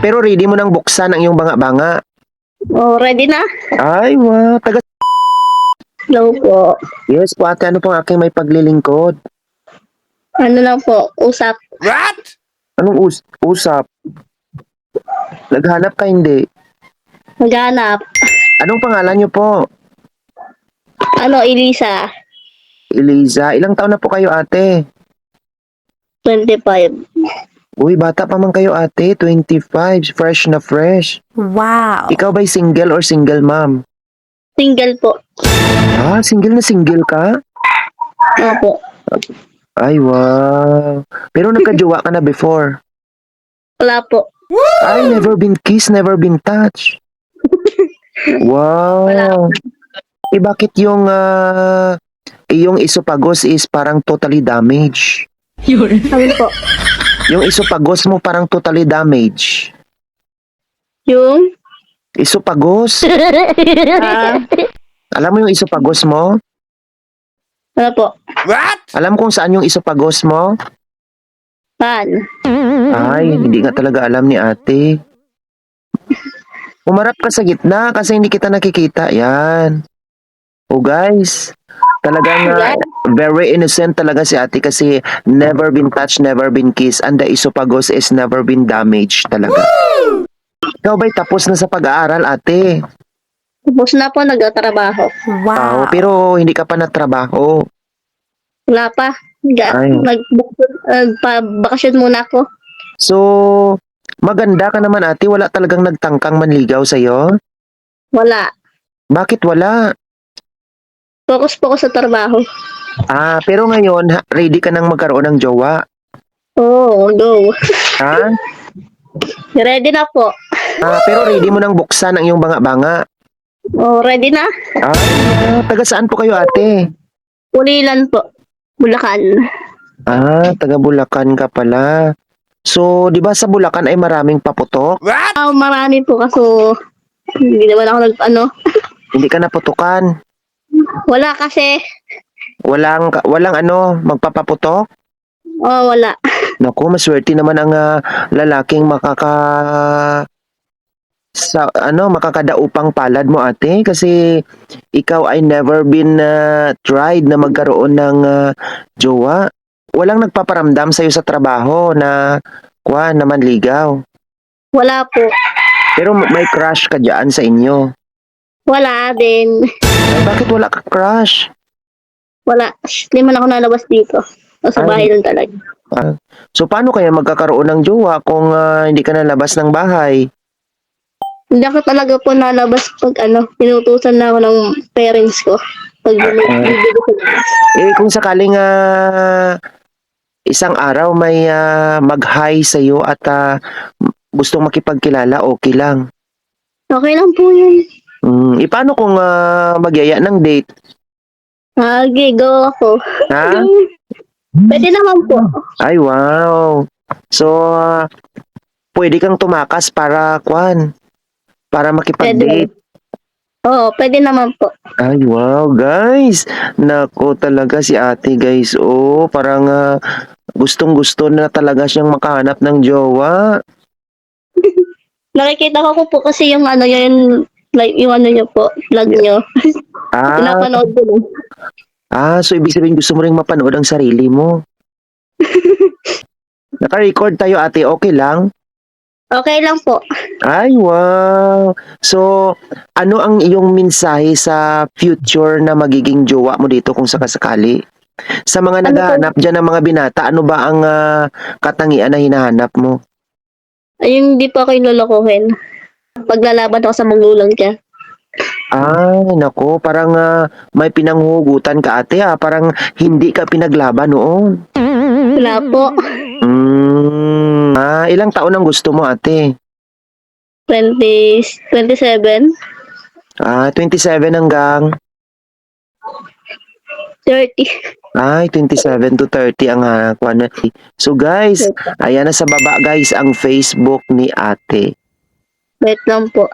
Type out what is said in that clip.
Pero ready mo nang buksan ang iyong banga-banga. Oh, ready na? Ay, wow. Taga Hello po. Yes po ate, ano pong aking may paglilingkod? Ano lang po, usap. Anong usap? Naghanap ka hindi? Maghanap. Anong pangalan niyo po? Ano, Elisa? Eliza. Ilang taon na po kayo ate? 25. Uy, bata pa man kayo ate. 25. Fresh na fresh. Wow. Ikaw ba'y single or single mom? Single po. Single na single ka? Opo. Ay, wow. Pero nagka-jowa ka na before? Wala po. Ay, never been kissed, never been touched. Wow. Wala. Bakit yung esophagus is parang totally damaged? Ano po? Yung esophagus mo parang totally damaged. Yung? Esophagus? Ah, Alam mo yung esophagus mo? ano po? Alam kung saan yung esophagus mo? Pan. Ay, hindi nga talaga alam ni ate. Umarap ka sa gitna kasi hindi kita nakikita. Yan. Oh guys, talagang very innocent talaga si ate kasi never been touched, never been kissed, and the esophagus is never been damaged talaga. Ikaw ba'y tapos na sa pag-aaral ate? Tapos na po, nagtatrabaho. Wow. Pero hindi ka pa natrabaho. Wala pa. Ay. Nagpa-bakasyon muna ako. So, maganda ka naman ate, wala talagang nagtangkang manligaw sa'yo? Wala. Bakit wala? Focus po ako sa trabaho. Pero ngayon, ready ka nang magkaroon ng jowa? Oh, go. Ha? Ready na po. Pero ready mo nang buksan ang iyong banga-banga? Oh, ready na? Taga saan po kayo ate? Ulilan po. Bulacan. Taga Bulacan ka pala. So, di ba sa Bulacan ay maraming paputok? Marami po kaso hindi naman ako Hindi ka naputukan? Wala kasi. Walang magpapaputok? Oh, wala. Naku, maswerte naman ang lalaking makakadaupang palad mo ate kasi ikaw ay never been tried na magkaroon ng jowa. Walang nagpaparamdam sa'yo sa trabaho na manligaw. Wala po. Pero may crush ka dyan sa inyo. Wala din. Ay, bakit wala ka crush? Wala. Hindi man ako nalabas dito. Sa bahay lang talaga. So paano kaya magkakaroon ng jowa kung hindi ka nalabas ng bahay? Hindi ako talaga po nalabas pag pinutusan na ako ng parents ko. Pag bibigay ko Kung sakaling isang araw may mag-hi sa'yo at gustong makipagkilala, okay lang. okay lang po yun. Paano kung magyaya ng date? Okay, go ako. Ha? Pwede naman po. Ay, wow. So, pwede kang tumakas para makipag-date. Oo, pwede naman po. Ay, wow, guys. Nako talaga si ate, guys. Oh, parang gustong-gusto na talaga siyang makahanap ng jowa. Nakikita ko po kasi yung yung niyo po, vlog niyo. Pinapanood ko lang. So ibig sabihin gusto mo ring mapanood ang sarili mo. Naka-record tayo ate, okay lang? Okay lang po. Ay, wow. So, ano ang iyong mensahe sa future na magiging jowa mo dito kung sakasakali? Sa mga naghahanap dyan ng mga binata, ano ba ang katangian na hinahanap mo? Ayun, hindi po ako yung lolokohin. Paglalaban ako sa magulang niya. Nako, parang may pinanghugutan ka ate parang hindi ka pinaglaban noon. Wala po. Ilang taon ang gusto mo ate? 27. 27 hanggang? 30. Ay, 27 to 30 ang kuwan. So guys, ayan na sa baba guys ang Facebook ni ate. Wait lang po